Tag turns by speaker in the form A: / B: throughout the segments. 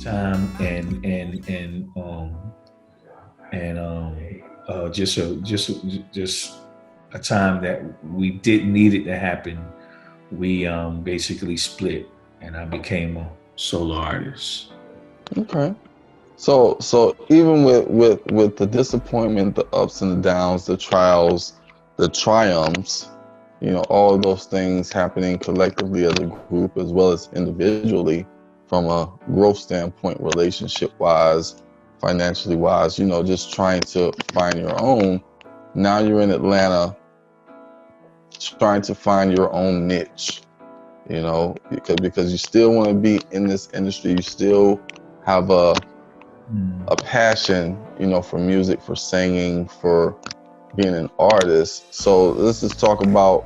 A: time and just a time that we didn't need it to happen. We basically split, and I became a solo artist.
B: Okay. So even with the disappointment, the ups and the downs, the trials, the triumphs, all of those things happening collectively as a group as well as individually from a growth standpoint, relationship wise, financially wise, just trying to find your own. Now you're in Atlanta trying to find your own niche, because you still want to be in this industry. You still have a passion, for music, for singing, for being an artist. So let's just talk about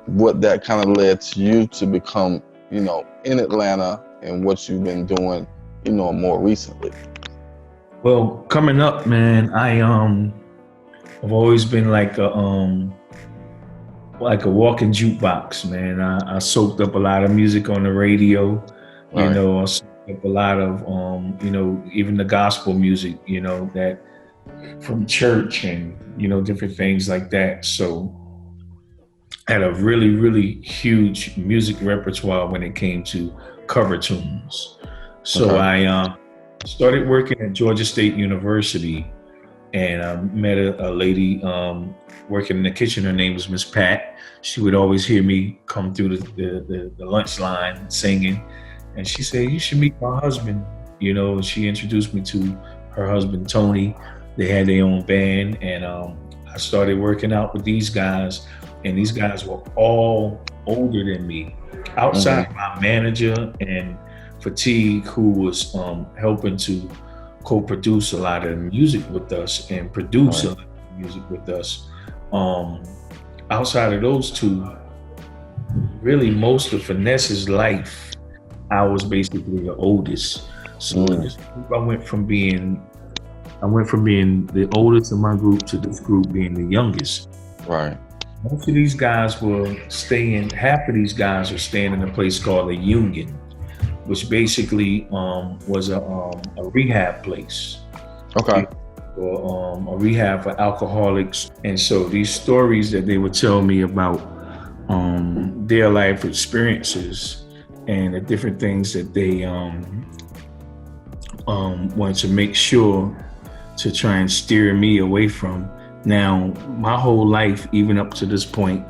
B: what that kind of led to you to become, in Atlanta and what you've been doing, more recently.
A: Well, coming up, man, I've always been like a walking jukebox, man. I soaked up a lot of music on the radio,
B: Right.
A: I soaked up a lot of even the gospel music, that from church and different things like that. So I had a really, really huge music repertoire when it came to cover tunes. So
B: Okay.
A: I started working at Georgia State University, and I met a lady working in the kitchen. Her name was Miss Pat. She would always hear me come through the lunch line singing, and she said, "You should meet my husband." She introduced me to her husband Tony. They had their own band, and I started working out with these guys, and these guys were all older than me.
B: Mm-hmm.
A: Outside my manager and Fatigue, who was helping to co-produce a lot of the music with us and produce a
B: Right.
A: lot of music with us. Um, Outside of those two, really most of Finesse's life, I was basically the oldest. So in
B: Mm.
A: this group, I went from being the oldest in my group to this group being the youngest.
B: Right.
A: Most of these guys were staying. Half of these guys are staying in a place called the Union, which basically was a rehab place,
B: Okay.
A: or a rehab for alcoholics. And so these stories that they would tell me about their life experiences and the different things that they wanted to make sure to try and steer me away from. Now, my whole life, even up to this point,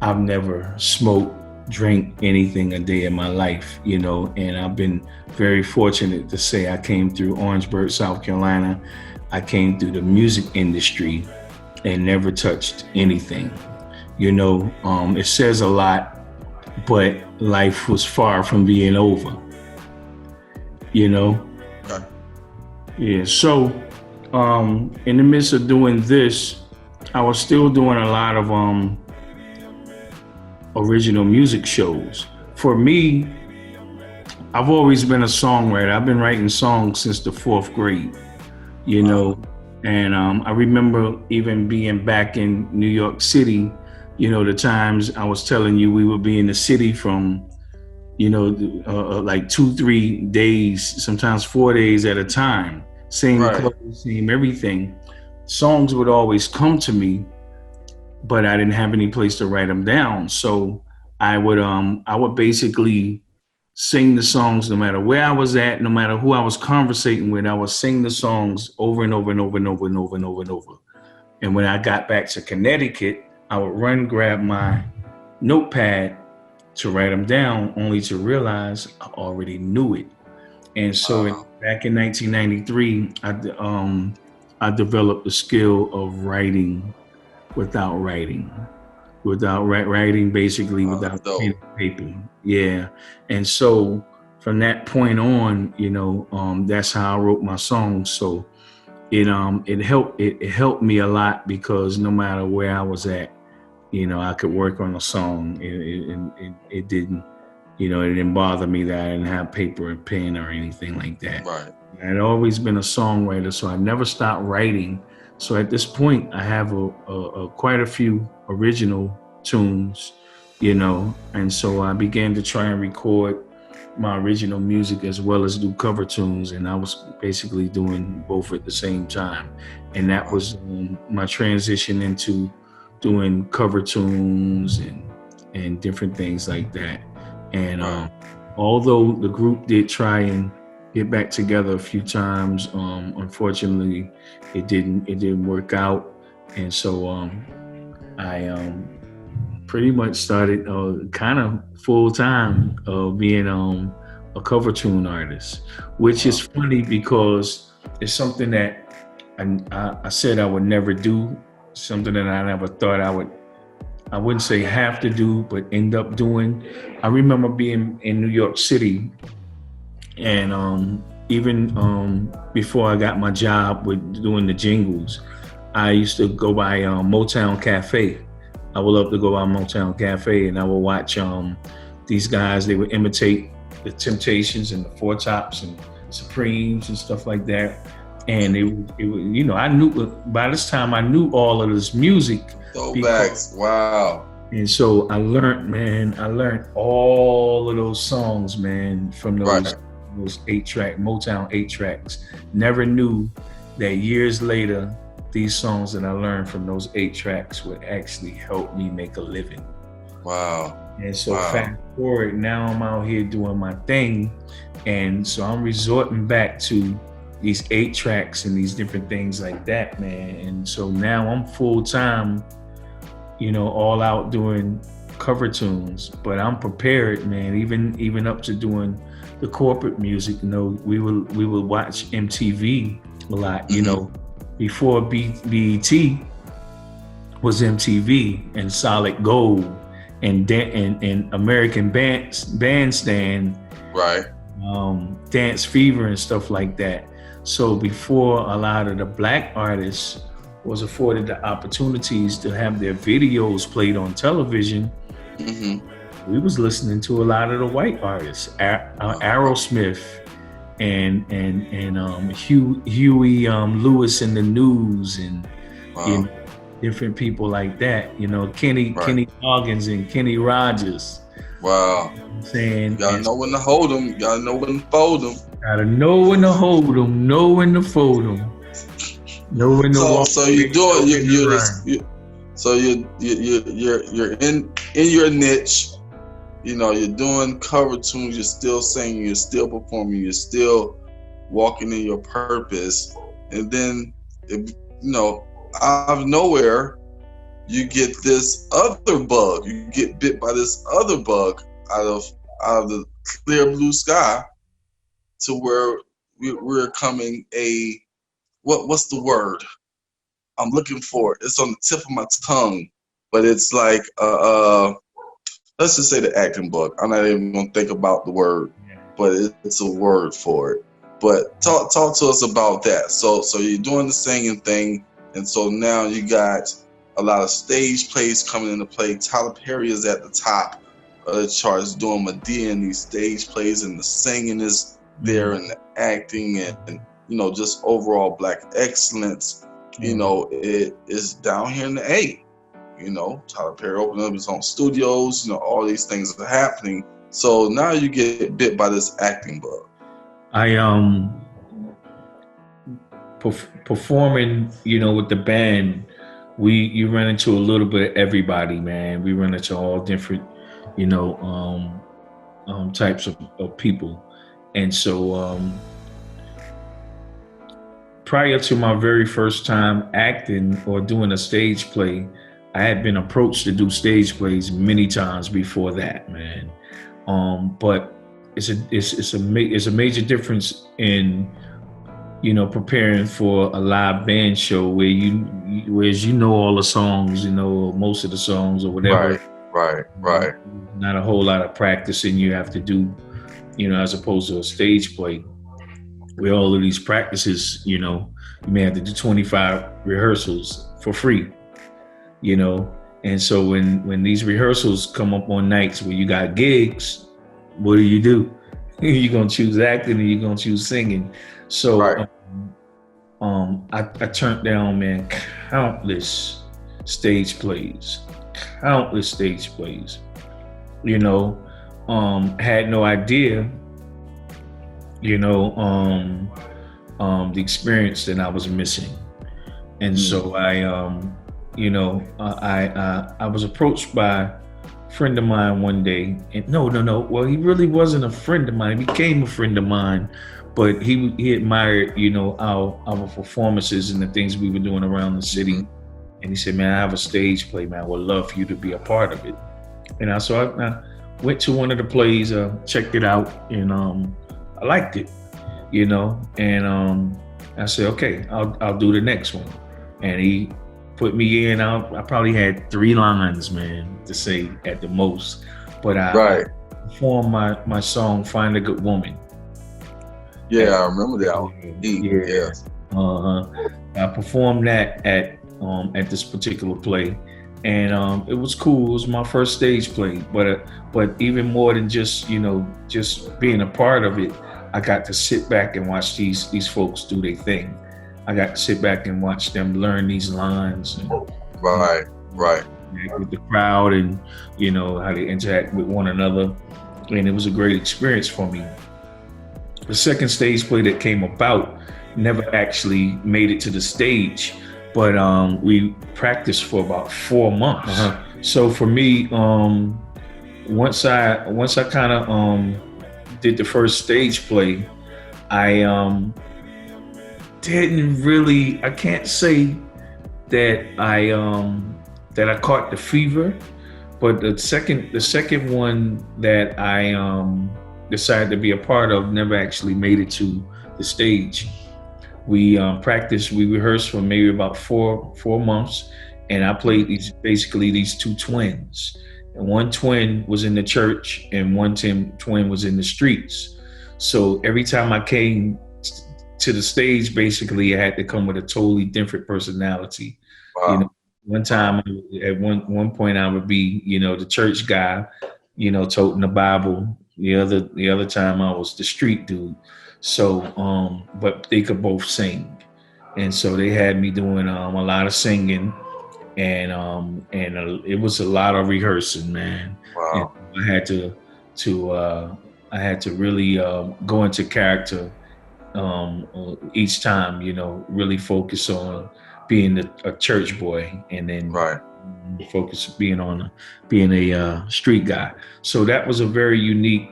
A: I've never smoked, drank anything a day in my life, and I've been very fortunate to say I came through Orangeburg, South Carolina. I came through the music industry and never touched anything. It says a lot, but life was far from being over, you know?
B: Okay.
A: Yeah. So, in the midst of doing this, I was still doing a lot of original music shows. For me, I've always been a songwriter. I've been writing songs since the fourth grade, you
B: Wow.
A: know, and I remember even being back in New York City, the times I was telling you we would be in the city from, like 2, 3 days, sometimes 4 days at a time, same
B: Right.
A: clothes, same everything. Songs would always come to me, but I didn't have any place to write them down. So I would basically sing the songs no matter where I was at, no matter who I was conversating with. I would sing the songs over and over and over and over and over and over and over. And when I got back to Connecticut, I would run, grab my notepad to write them down, only to realize I already knew it. And so
B: Wow.
A: back in 1993, I developed the skill of writing without writing, writing basically
B: Wow, that's
A: without pen
B: dope.
A: and paper. Yeah. And so from that point on, that's how I wrote my songs. So it helped me a lot because no matter where I was at, I could work on a song. It didn't, it didn't bother me that I didn't have paper and pen or anything like that.
B: Right.
A: I'd always been a songwriter, so I never stopped writing. So at this point, I have quite a few original tunes, and so I began to try and record my original music as well as do cover tunes, and I was basically doing both at the same time. And that
B: Wow.
A: was my transition into doing cover tunes and different things like that. And
B: Right.
A: although the group did try and get back together a few times, unfortunately, it didn't work out. And so I pretty much started kind of full time being a cover tune artist, which is
B: Wow.
A: funny because it's something that I said I would never do, something that I never thought I wouldn't say have to do, but end up doing. I remember being in New York City, and even before I got my job with doing the jingles, I used to go by Motown Cafe. I would love to go by Motown Cafe, and I would watch these guys. They would imitate the Temptations and the Four Tops and Supremes and stuff like that. And I knew by this time I knew all of this music.
B: Throwbacks. Wow.
A: And so I learned all of those songs, man, from
B: Right.
A: those 8-track Motown 8-tracks. Never knew that years later, these songs that I learned from those 8-tracks would actually help me make a living.
B: Wow.
A: And so
B: Wow.
A: fast forward, now I'm out here doing my thing. And so I'm resorting back to these 8-tracks and these different things like that, man. And so now I'm full time, all out doing cover tunes, but I'm prepared, man, even up to doing the corporate music. We would watch MTV a lot, before BET was MTV and Solid Gold and American Bandstand,
B: Right.
A: Dance Fever and stuff like that. So before a lot of the black artists was afforded the opportunities to have their videos played on television, we was listening to a lot of the white artists, Aerosmith and Huey Lewis and the News and
B: Wow.
A: different people like that. Kenny
B: Right.
A: Kenny Loggins and Kenny Rogers.
B: Wow.
A: I'm saying,
B: You gotta know when to hold them. You gotta know when to fold them.
A: gotta know when to hold them, know when to fold them, know when to walk.
B: So you do it. You're in your niche. You're doing cover tunes. You're still singing. You're still performing. You're still walking in your purpose. And then, out of nowhere, you get this other bug. You get bit by this other bug out of the clear blue sky, to where we're coming what's the word I'm looking for? It's on the tip of my tongue, but it's like let's just say the acting bug. I'm not even gonna think about the word, but it's a word for it. But talk to us about that. So you're doing the singing thing, and so now you got a lot of stage plays coming into play. Tyler Perry is at the top of the charts doing Medea in these stage plays, and the singing is there, and the acting, and just overall black excellence. It is down here in the A. Tyler Perry opened up his own studios. All these things are happening. So now you get bit by this acting bug.
A: I performing, with the band, you run into a little bit of everybody, man. We run into all different, types of people. And so prior to my very first time acting or doing a stage play, I had been approached to do stage plays many times before that, man. But it's a major difference in preparing for a live band show whereas all the songs, most of the songs or whatever.
B: Right.
A: Not a whole lot of practicing you have to do, as opposed to a stage play where all of these practices, you may have to do 25 rehearsals for free, And so when these rehearsals come up on nights where you got gigs, what do? You're going to choose acting or you're going to choose singing. So
B: right.
A: I turned down, man, countless stage plays, had no idea, you know, the experience that I was missing. And so I was approached by a friend of mine one day, and no. Well, he really wasn't a friend of mine. He became a friend of mine, but he admired, our performances and the things we were doing around the city. And he said, "Man, I have a stage play, man. I would love for you to be a part of it." And I went to one of the plays, checked it out, and I liked it, And I said, "Okay, I'll do the next one." And he put me in. I probably had 3 lines, man, to say at the most. But I performed my song "Find a Good Woman."
B: Yeah, I remember that one. Yes.
A: I performed that at this particular play, and it was cool. It was my first stage play, but even more than just being a part of it, I got to sit back and watch these folks do their thing. I got to sit back and watch them learn these lines. And,
B: right.
A: With the crowd, and how they interact with one another, and it was a great experience for me. The second stage play that came about never actually made it to the stage, but we practiced for about 4 months. So for me, once I kind of did the first stage play, I didn't really. I can't say that I caught the fever, but the second one that I decided to be a part of never actually made it to the stage. We practiced, we rehearsed for maybe about four months, and I played these 2 twins. And one twin was in the church, and one twin was in the streets. So every time I came to the stage, basically I had to come with a totally different personality.
B: Wow.
A: One time, at one point, I would be, the church guy, toting the Bible. The other time, I was the street dude. So, but they could both sing, and so they had me doing a lot of singing, and it was a lot of rehearsing, man.
B: Wow.
A: And I had to really go into character each time, really focus on being a church boy, and then focus being a street guy. So that was a very unique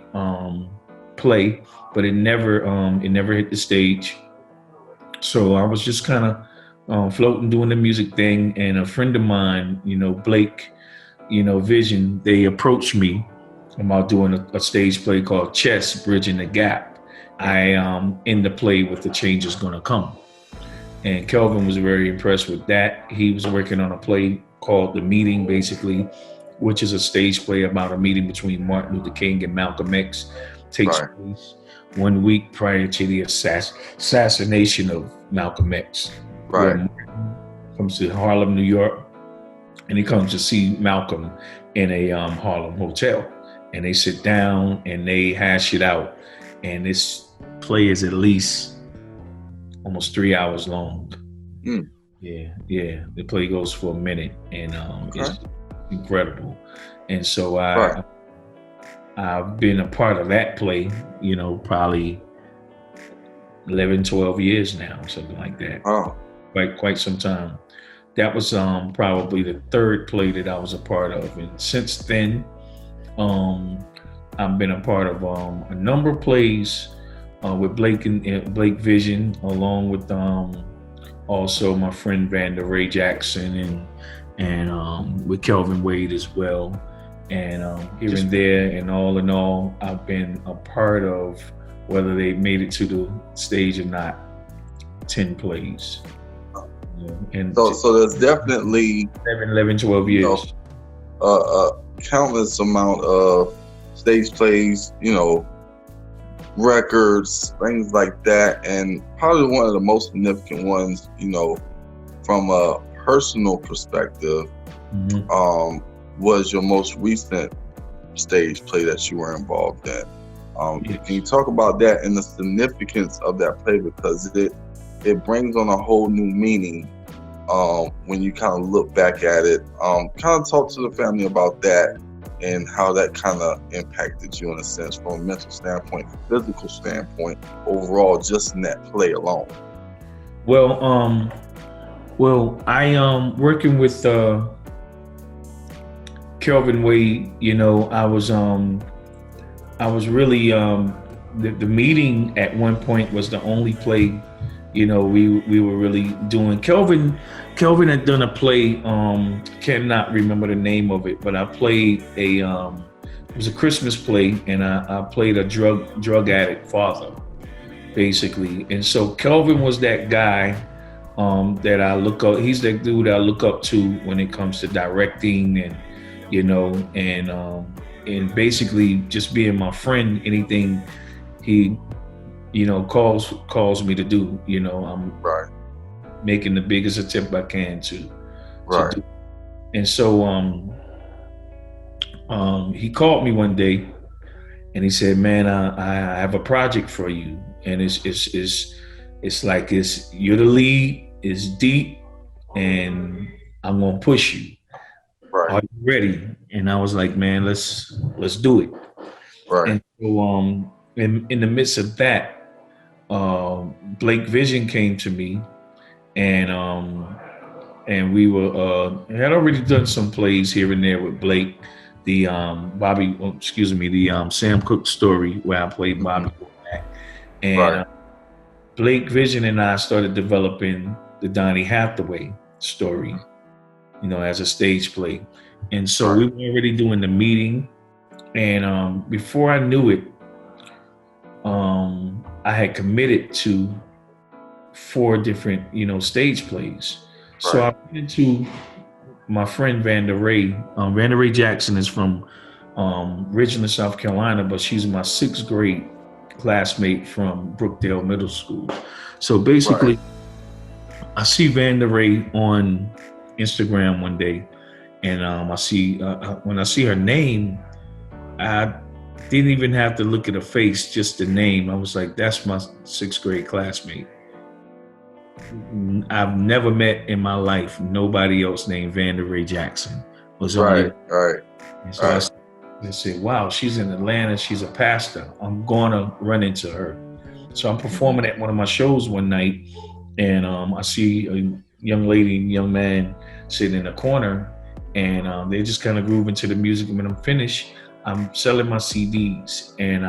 A: play, but it never hit the stage. So I was just kind of floating, doing the music thing, and a friend of mine, Blake, Vision, they approached me about doing a stage play called Chess Bridging the Gap. I in the play with The Change Is Gonna Come. And Kelvin was very impressed with that. He was working on a play called The Meeting, basically, which is a stage play about a meeting between Martin Luther King and Malcolm X. Takes place 1 week prior to the assassination of Malcolm X.
B: Right.
A: Martin comes to Harlem, New York, and he comes to see Malcolm in a Harlem hotel. And they sit down and they hash it out. And this play is at least almost 3 hours long. Yeah. The play goes for a minute, and it's incredible. And so I've been a part of that play, probably 11, 12 years now, something like that.
B: Oh,
A: Quite some time. That was probably the 3rd play that I was a part of, and since then, I've been a part of a number of plays with Blake and Blake Vision, along with also my friend Vanda Ray Jackson, and with Kelvin Wade as well. And here and there, and all in all, I've been a part of, whether they made it to the stage or not, 10 plays. And
B: so there's definitely
A: 11, 12 years.
B: Countless amount of stage plays, records, things like that, and probably one of the most significant ones, from a personal perspective, was your most recent stage play that you were involved in. Can you talk about that and the significance of that play, because it brings on a whole new meaning when you kind of look back at it. Kind of talk to the family about that and how that kind of impacted you in a sense from a mental standpoint, physical standpoint, overall, just in that play alone.
A: Well, I working with Kelvin Wade. I was really the meeting at one point was the only play. We were really doing. Kelvin had done a play. Cannot remember the name of it, but I played it was a Christmas play, and I played a drug addict father, basically. And so Kelvin was that guy that I look up. He's that dude I look up to when it comes to directing, and and basically just being my friend. Anything he calls me to do. I'm
B: Right.
A: making the biggest attempt I can to
B: Right.
A: do. And so he called me one day and he said, "Man, I have a project for you, and it's like you're the lead, it's deep, and I'm gonna push you.
B: Right.
A: Are you ready?" And I was like, "Man, let's do it."
B: Right.
A: And so in the midst of that, Blake Vision came to me, and we had already done some plays here and there with Blake. The the Sam Cooke story where I played Bobby, and
B: Right.
A: Blake Vision and I started developing the Donny Hathaway story, as a stage play. And so
B: Right.
A: we were already doing the meeting, and before I knew it, I had committed to 4 different, stage plays. So I
B: Right.
A: went into my friend Vanda Ray. Vanda Ray Jackson is from Richmond, South Carolina, but she's my 6th grade classmate from Brookdale Middle School. So basically, I see Vanda Ray on Instagram one day, and I see when I see her name, I didn't even have to look at her face, just the name. I was like, that's my 6th grade classmate. I've never met in my life nobody else named Vanda Ray Jackson. Was only
B: Right.
A: And so I said, wow, she's in Atlanta. She's a pastor. I'm going to run into her. So I'm performing at one of my shows one night, and I see a young lady and young man sitting in a corner, and they're just kind of grooving to the music. And when I'm finished, I'm selling my CDs, and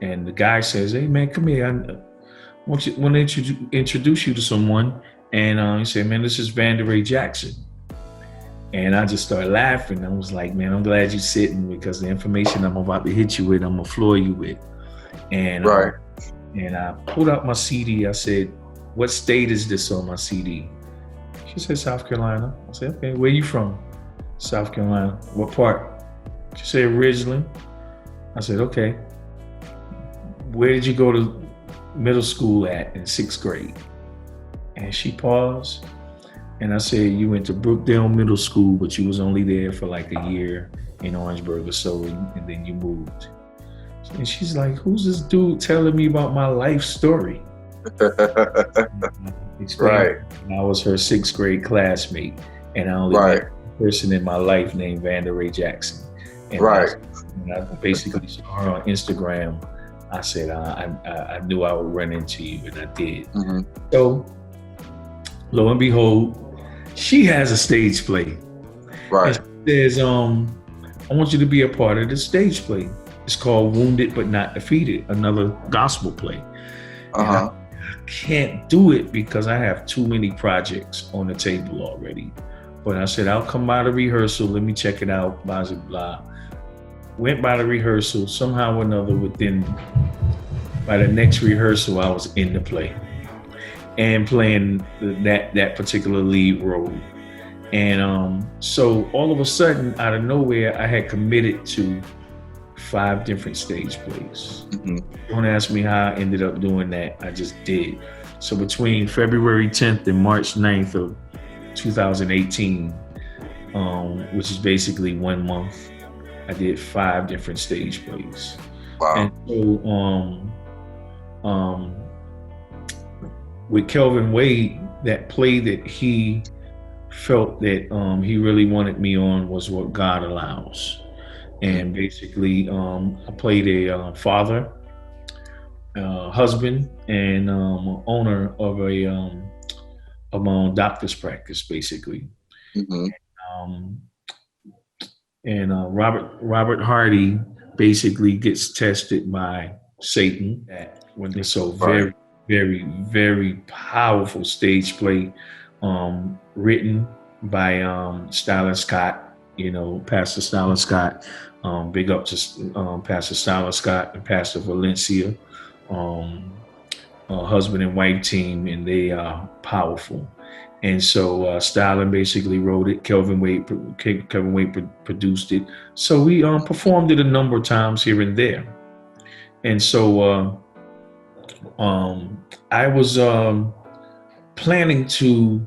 A: and the guy says, "Hey man, come here. I want to introduce you to someone." And he said, "Man, this is Vanda Ray Jackson." And I just started laughing. I was like, "Man, I'm glad you're sitting, because the information I'm about to hit you with, I'm gonna floor you with." And and I pulled out my CD. I said, "What state is this on my CD?" She said, "South Carolina." I said, "Okay, where you from?" "South Carolina." "What part?" She said, "Ridgeland." I said, "Okay. Where did you go to middle school at in 6th grade?" And she paused, and I said, "You went to Brookdale Middle School, but you was only there for like a year in Orangeburg or so, and then you moved." And she's like, "Who's this dude telling me about my life story?"
B: Right.
A: I was her 6th grade classmate, and I only met one person in my life named Vanda Ray Jackson. And I basically saw her on Instagram. I said, I knew I would run into you, and I did.
B: Mm-hmm.
A: So, lo and behold, she has a stage play.
B: Right.
A: And she says, "I want you to be a part of the stage play. It's called Wounded But Not Defeated," another gospel play. I can't do it because I have too many projects on the table already. But I said, "I'll come by the rehearsal. Let me check it out." Blah, blah, blah. Went by the rehearsal. Somehow or another, by the next rehearsal, I was in the play and playing that particular lead role. And so all of a sudden, out of nowhere, I had committed to 5 different stage plays.
B: Mm-hmm.
A: Don't ask me how I ended up doing that. I just did. So between February 10th and March 9th of 2018, which is basically 1 month, I did 5 different stage plays.
B: Wow.
A: And so with Kelvin Wade, that play that he felt that he really wanted me on was what God allows. And basically, I played a father, husband, and owner of my own doctor's practice, basically.
B: Mm-hmm.
A: Um, and Robert Hardy basically gets tested by Satan. So
B: Right.
A: very, very, very powerful stage play, written by Styler Scott. Pastor Styler Scott. Big up to Pastor Styler Scott and Pastor Valencia. Um, Husband and wife team, and they are powerful. And so Stalin basically wrote it. Kevin Wade produced it. So we performed it a number of times here and there. And so I was planning to.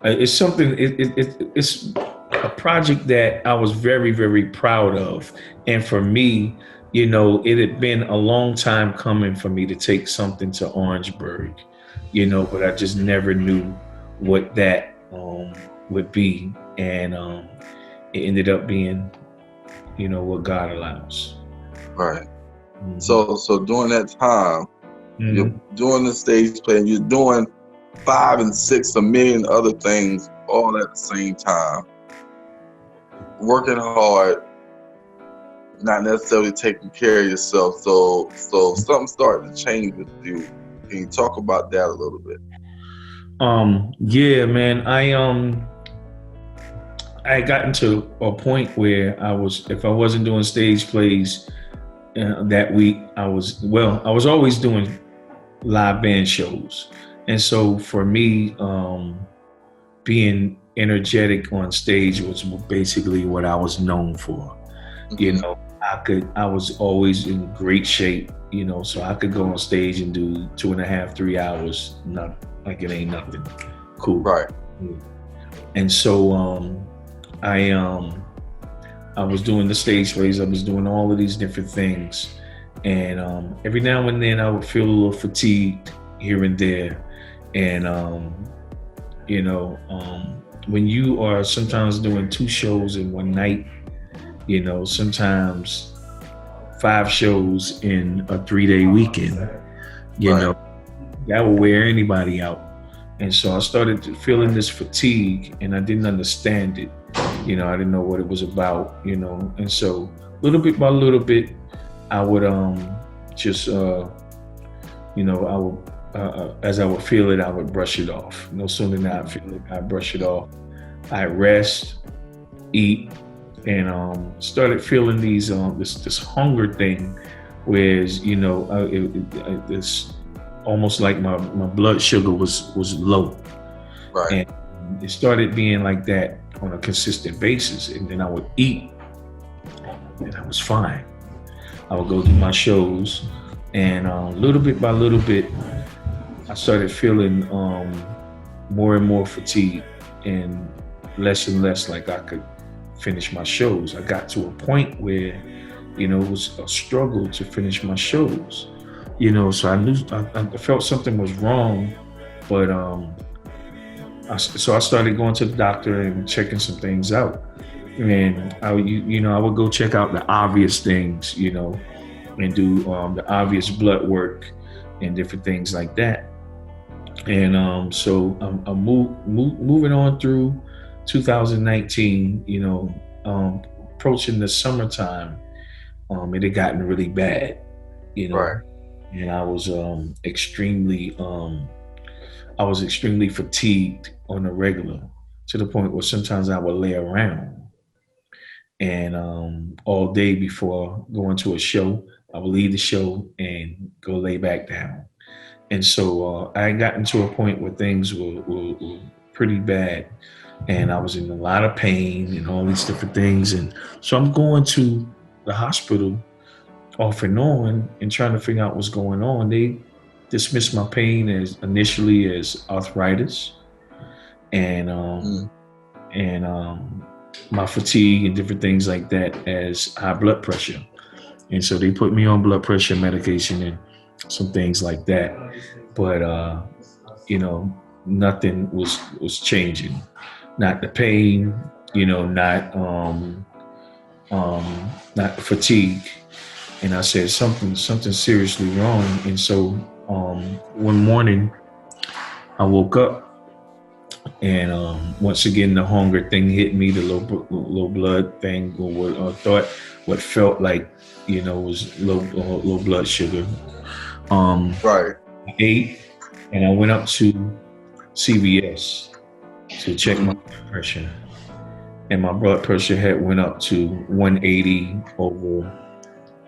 A: It's something. It's a project that I was very, very proud of, and for me, it had been a long time coming for me to take something to Orangeburg, but I just never knew what that would be, and it ended up being, what God allows.
B: Right.
A: Mm-hmm.
B: So during that time,
A: Mm-hmm.
B: you're doing the stage play, and you're doing 5 and 6, a million other things all at the same time, working hard, not necessarily taking care of yourself. So something started to change with you. Can you talk about that a little bit?
A: Yeah, man. I had gotten to a point where if I wasn't doing stage plays that week, I was always doing live band shows. And so for me, being energetic on stage was basically what I was known for. Mm-hmm. I was always in great shape, so I could go on stage and do 2.5, 3 hours, not like it ain't nothing. Cool.
B: Right.
A: And so I was doing the stage plays. I was doing all of these different things. And every now and then I would feel a little fatigued here and there. And, when you are sometimes doing 2 shows in one night, sometimes 5 shows in a 3-day weekend,
B: right.
A: That will wear anybody out. And so I started feeling this fatigue, and I didn't understand it. I didn't know what it was about, and so little bit by little bit, I would just I would as I would feel it, I would brush it off. No sooner than I feel it, I brush it off. I rest, eat, and started feeling these this hunger thing, whereas it's almost like my blood sugar was low,
B: right?
A: And it started being like that on a consistent basis, and then I would eat, and I was fine. I would go do my shows, and little bit by little bit, I started feeling more and more fatigue, and less like I could finish my shows. I got to a point where, it was a struggle to finish my shows. So I knew I felt something was wrong, but so I started going to the doctor and checking some things out, and I would go check out the obvious things, and do the obvious blood work and different things like that. And so I'm moving on through 2019, approaching the summertime. It had gotten really bad,
B: right.
A: And I was extremely fatigued on a regular, to the point where sometimes I would lay around, and all day before going to a show, I would leave the show and go lay back down. And so I had gotten to a point where things were pretty bad, and I was in a lot of pain and all these different things. And so I'm going to the hospital off and on and trying to figure out what's going on. They dismissed my pain initially as arthritis, and my fatigue and different things like that as high blood pressure. And so they put me on blood pressure medication and some things like that. But nothing was changing. Not the pain, not the fatigue. And I said something seriously wrong. And so one morning I woke up, and once again the hunger thing hit me, the low blood thing, or what I thought, what felt like, was low blood sugar.
B: Right.
A: I ate, and I went up to CVS to check my blood pressure, and my blood pressure had went up to 180 over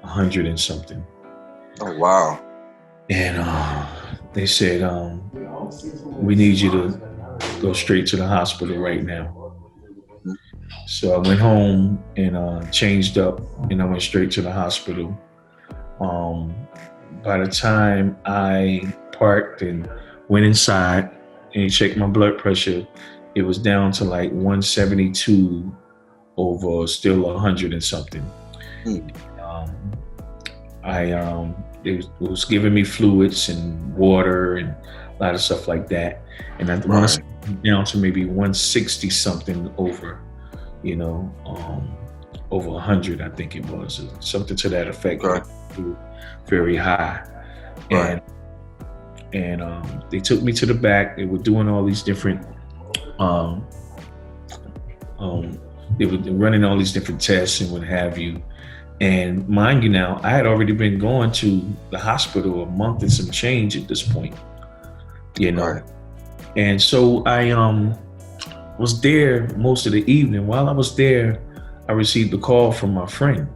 A: 100 and something.
B: Oh wow!
A: And they said, we need you to go straight to the hospital right now. So I went home and changed up, and I went straight to the hospital. By the time I parked and went inside and checked my blood pressure, it was down to like 172 over still 100 and something. It was giving me fluids and water and a lot of stuff like that. And I was down to maybe 160 something over, over 100, I think it was, something to that effect.
B: Right.
A: Very high.
B: Right.
A: And they took me to the back. They were doing all these different, they were running all these different tests and what have you. And mind you now, I had already been going to the hospital a month and some change at this point,
B: Right.
A: And so I was there most of the evening. While I was there, I received a call from my friend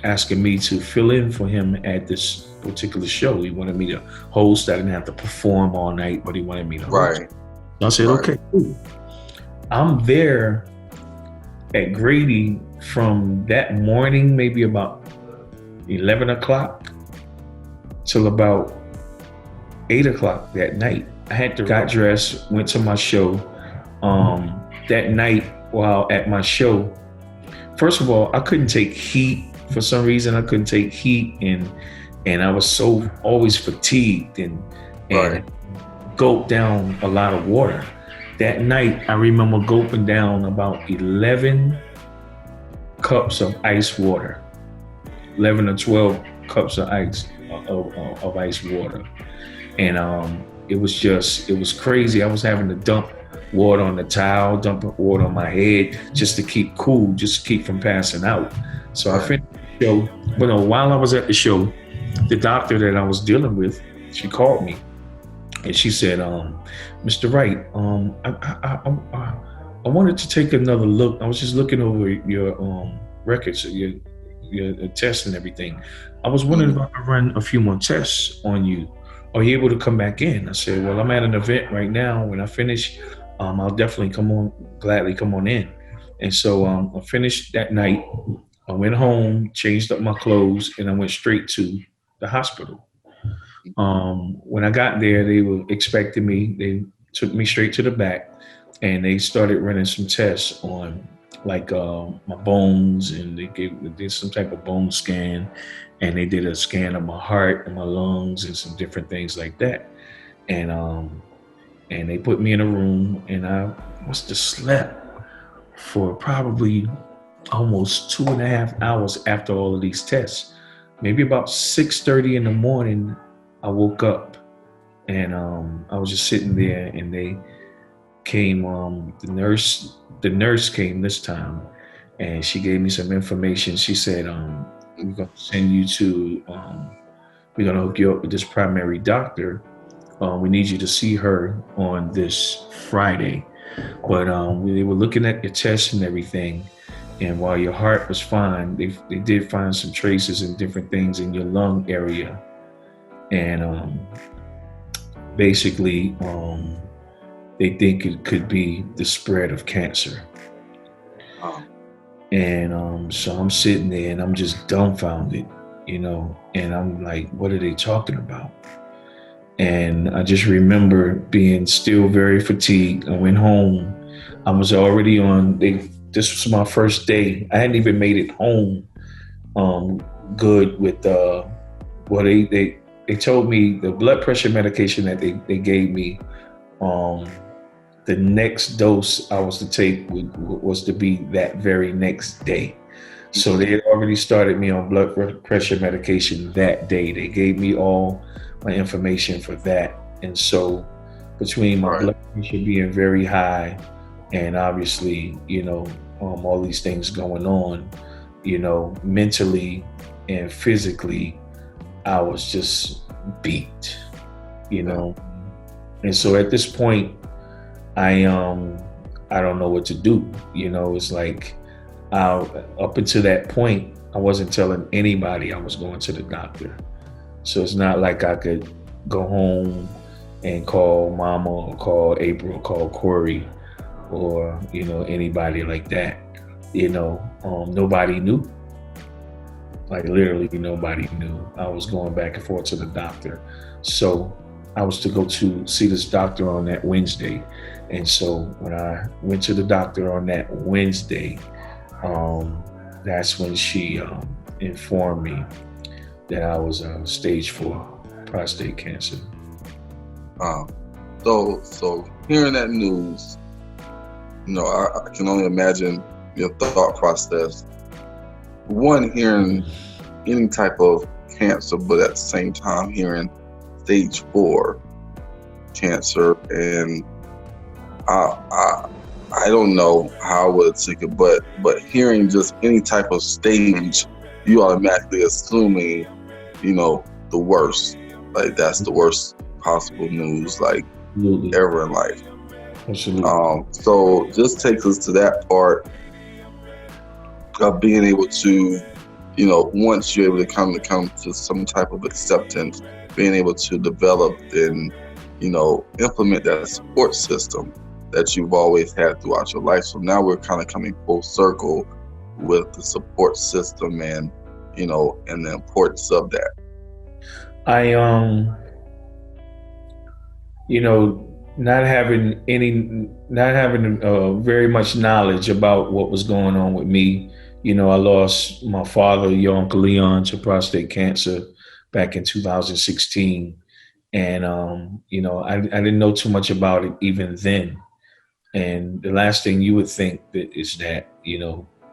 A: asking me to fill in for him at this particular show. He wanted me to host. I didn't have to perform all night, but he wanted me to host.
B: Right.
A: So I said, okay, cool. I'm there at Grady from that morning, maybe about 11 o'clock till about 8 o'clock that night. I had to got dressed, went to my show. That night while at my show, first of all, I couldn't take heat. For some reason, I couldn't take heat, and I was so always fatigued and gulped down a lot of water. That night, I remember gulping down about 11 cups of ice water, 11 or 12 cups of ice water. And it was crazy. I was having to dump water on the towel, dump water on my head just to keep cool, just to keep from passing out. So I finished the show. But while I was at the show, the doctor that I was dealing with, she called me and she said, Mr. Wright, I wanted to take another look. I was just looking over your records, your tests and everything. I was wondering if I could run a few more tests on you. Are you able to come back in? I said, well, I'm at an event right now. When I finish, I'll definitely gladly come on in. And so I finished that night. I went home, changed up my clothes, and I went straight to the hospital. When I got there, they were expecting me. They took me straight to the back, and they started running some tests on like my bones, and they did some type of bone scan, and they did a scan of my heart and my lungs and some different things like that. And they put me in a room, and I must have slept for probably almost 2.5 hours after all of these tests. Maybe about 6:30 in the morning, I woke up, and I was just sitting there, and they came. The nurse came this time, and she gave me some information. She said, "We're gonna send you to. We're gonna hook you up with this primary doctor. We need you to see her on this Friday." But they were looking at your tests and everything, and while your heart was fine, they did find some traces and different things in your lung area, and basically they think it could be the spread of cancer. And so I'm sitting there and I'm just dumbfounded, and I'm like, what are they talking about? And I just remember being still very fatigued. I went home. I was already this was my first day. I hadn't even made it home good with they told me the blood pressure medication that they gave me Um, the next dose I was to take was to be that very next day. So they had already started me on blood pressure medication that day. They gave me all my information for that. And so between my
B: Right.
A: blood pressure being very high and obviously, all these things going on, mentally and physically, I was just beat, you
B: Yeah.
A: know. And so at this point, I don't know what to do. It's like up until that point, I wasn't telling anybody I was going to the doctor. So it's not like I could go home and call mama or call April or call Corey or, anybody like that. Nobody knew. Like literally nobody knew. I was going back and forth to the doctor. So I was to go to see this doctor on that Wednesday. And so when I went to the doctor on that Wednesday, that's when she informed me that I was stage 4 prostate cancer.
B: So hearing that news, I can only imagine your thought process. One, hearing any type of cancer, but at the same time hearing stage 4 cancer, and I don't know how I would take it, but hearing just any type of stage, you automatically assuming, the worst. Like that's the worst possible news, like
A: Absolutely.
B: ever in life.
A: Absolutely.
B: So just takes us to that part of being able to, once you're able to come to some type of acceptance, being able to develop and, implement that support system that you've always had throughout your life. So now we're kind of coming full circle with the support system and, and the importance of that.
A: I not having very much knowledge about what was going on with me. I lost my father, your Uncle Leon, to prostate cancer back in 2016. And, I didn't know too much about it even then. And the last thing you would think is that,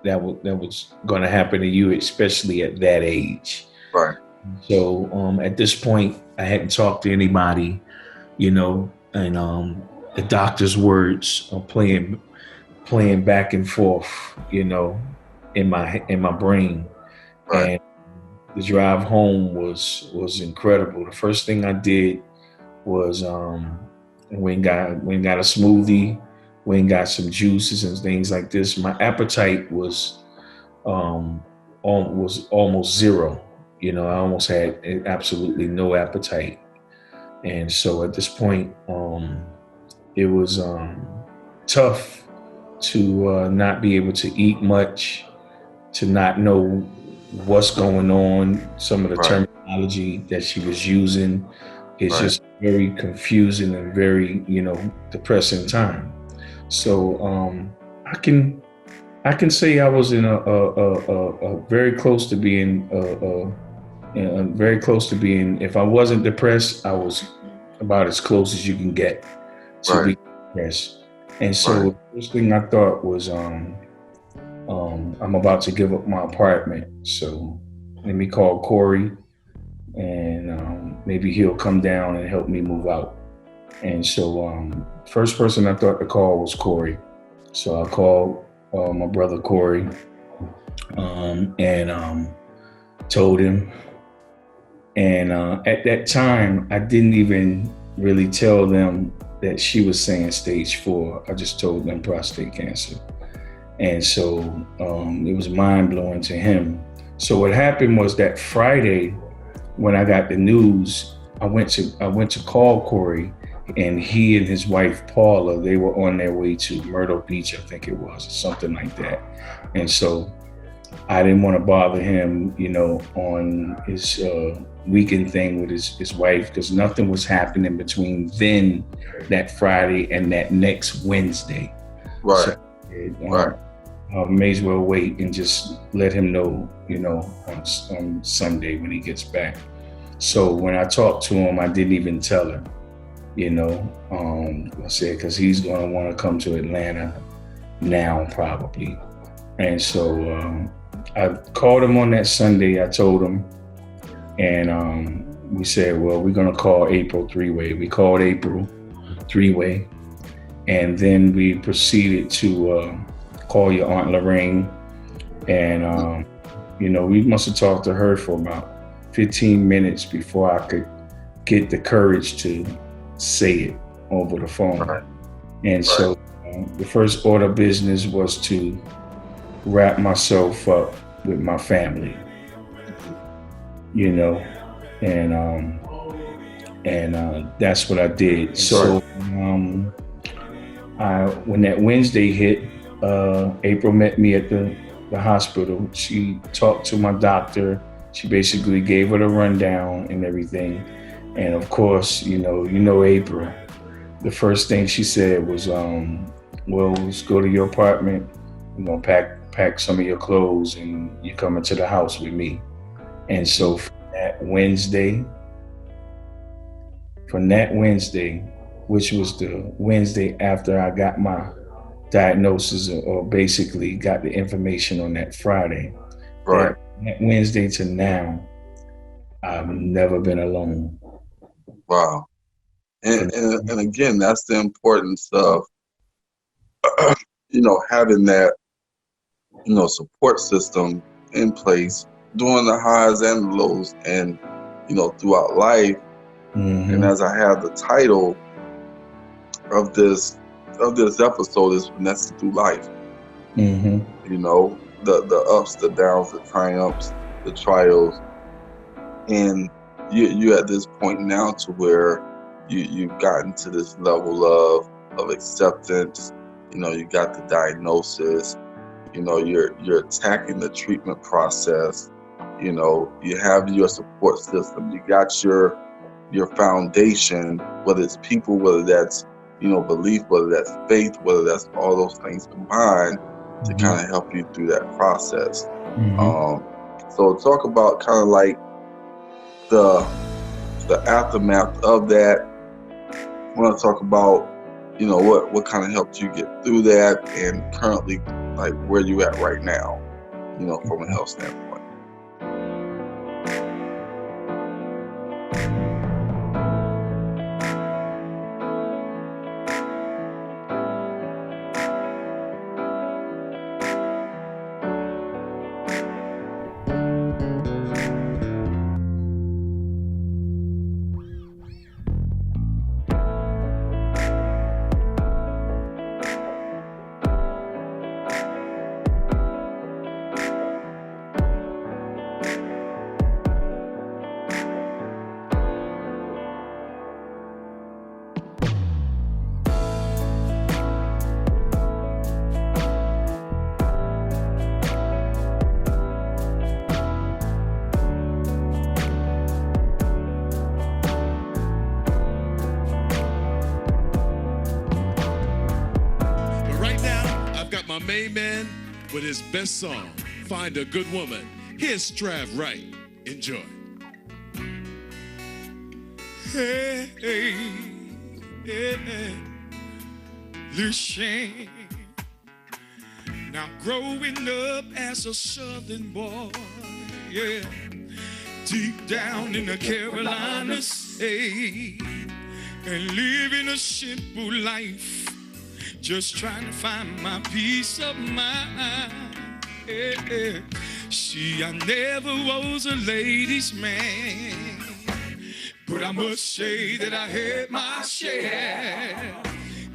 A: that was going to happen to you, especially at that age.
B: Right.
A: So at this point, I hadn't talked to anybody, and the doctor's words are playing back and forth, in my brain.
B: Right.
A: And the drive home was incredible. The first thing I did was went and got a smoothie, went and got some juices and things like this. My appetite was almost zero. I almost had absolutely no appetite. And so at this point, it was tough to not be able to eat much, to not know what's going on. Some of the terminology that she was using is just very confusing and very, depressing time. So I can say I was in a very close to being very close to being. If I wasn't depressed, I was about as close as you can get to be depressed. And so the first thing I thought was, I'm about to give up my apartment. So let me call Corey, and maybe he'll come down and help me move out. And so first person I thought to call was Corey. So I called my brother Corey, and told him. And at that time, I didn't even really tell them that she was saying stage 4. I just told them prostate cancer. And so it was mind blowing to him. So what happened was that Friday, when I got the news, I went to call Corey, and he and his wife Paula, they were on their way to Myrtle Beach, I think it was, or something like that. And so I didn't want to bother him, on his weekend thing with his wife, because nothing was happening between then, that Friday, and that next Wednesday.
B: Right.
A: So, I may as well wait and just let him know, on Sunday when he gets back. So when I talked to him, I didn't even tell him. you know. I said, because he's going to want to come to Atlanta now, probably. And so I called him on that Sunday. I told him, and we said, well, we're going to call April three-way. We called April three-way. And then we proceeded to call your Aunt Lorraine. And, we must have talked to her for about 15 minutes before I could get the courage to say it over the phone.
B: Right.
A: And so the first order of business was to wrap myself up with my family, and that's what I did. So when that Wednesday hit, April met me at the hospital. She talked to my doctor. She basically gave her the rundown and everything. And of course, you know April. The first thing she said was, well, let's go to your apartment. We're gonna pack some of your clothes and you come into the house with me. And so from that Wednesday, which was the Wednesday after I got my diagnosis, or basically got the information on that Friday,
B: Right.
A: that Wednesday to now, I've never been alone.
B: Wow. And again, that's the importance of having that support system in place during the highs and the lows, and throughout life.
A: Mm-hmm.
B: And as I have the title of this episode is Phinessed through life.
A: Mm-hmm.
B: The ups, the downs, the triumphs, the trials, and you at this point now to where you've gotten to this level of acceptance. You got the diagnosis. You're attacking the treatment process. You have your support system. You got your foundation, whether it's people, whether that's belief, whether that's faith, whether that's all those things combined to kind of help you through that process. So talk about kind of like the aftermath of that. I want to talk about what kind of helped you get through that, and currently like where you at right now, from a health standpoint.
C: My main man with his best song, Find a Good Woman. Here's Trav Wright. Enjoy. Hey, hey, hey, Lucien. Now growing up as a southern boy, yeah, deep down in the Carolinas, hey, and living a simple life. Just trying to find my peace of mind. Yeah. See, I never was a ladies' man, but I must say that I had my share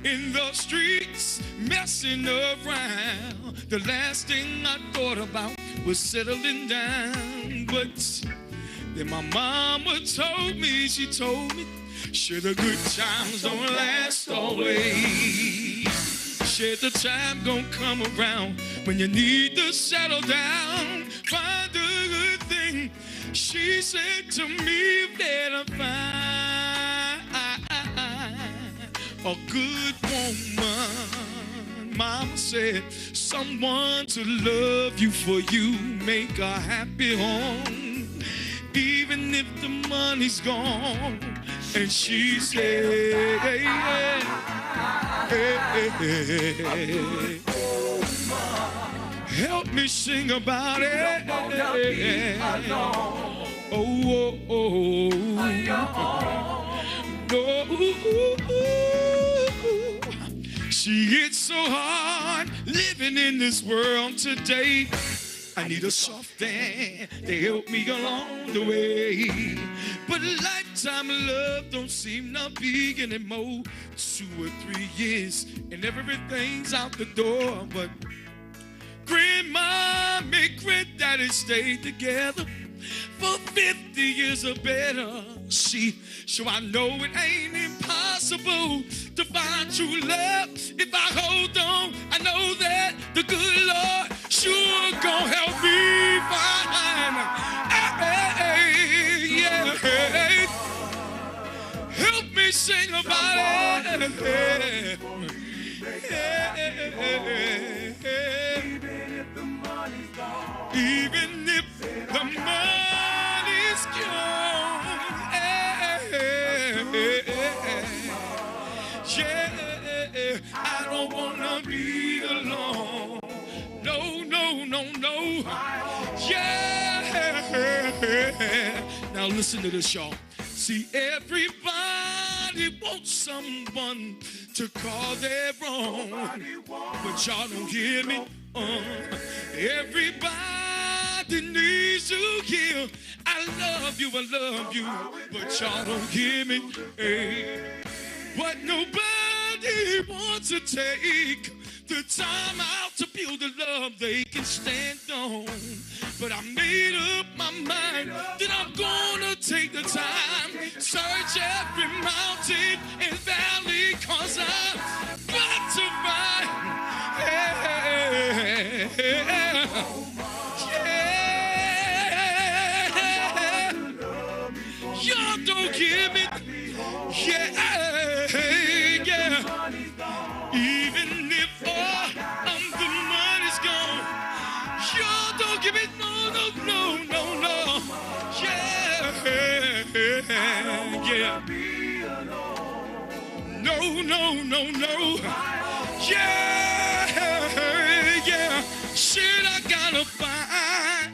C: in the streets, messing around. The last thing I thought about was settling down. But then my mama told me, sure, the good times don't last always. Sure, the time gon' come around when you need to settle down. Find a good thing. She said to me, better find a good woman. Mama said, someone to love you for you, make a happy home. Even if the money's gone, And she said, hey, help me sing about it. Oh, no. See, it's so hard living in this world today. I need a soft hand to help me along the way. But a lifetime of love don't seem to be anymore. 2 or 3 years and everything's out the door. But grandma and granddaddy stayed together for 50 years or better. See, so I know it ain't impossible to find true love. If I hold on, I know that the good Lord sure gonna help me find. Yeah. Help me sing about it. Even if the money's gone. Yeah, I don't wanna be alone. No. Yeah. Now listen to this, y'all. See, everybody wants someone to call their own, but y'all don't hear me. Everybody needs to hear, I love you, but y'all don't hear me. Hey. But nobody wants to take the time out to build a love they can stand on. But I made up my mind that I'm gonna take the time, search every mountain and valley, 'cause I've got to find. Yeah. Y'all don't give me. Yeah. Even if the money's gone, y'all don't give it. No. Yeah. No. Yeah. Shit, I gotta find.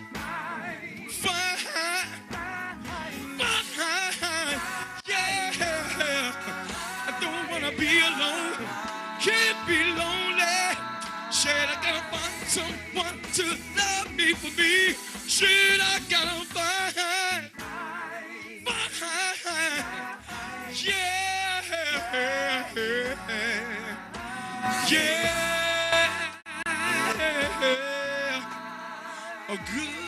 C: Yeah. I don't wanna be alone. Can't be lonely. Said I gotta find someone to love me for me. Said I gotta find. Yeah. A good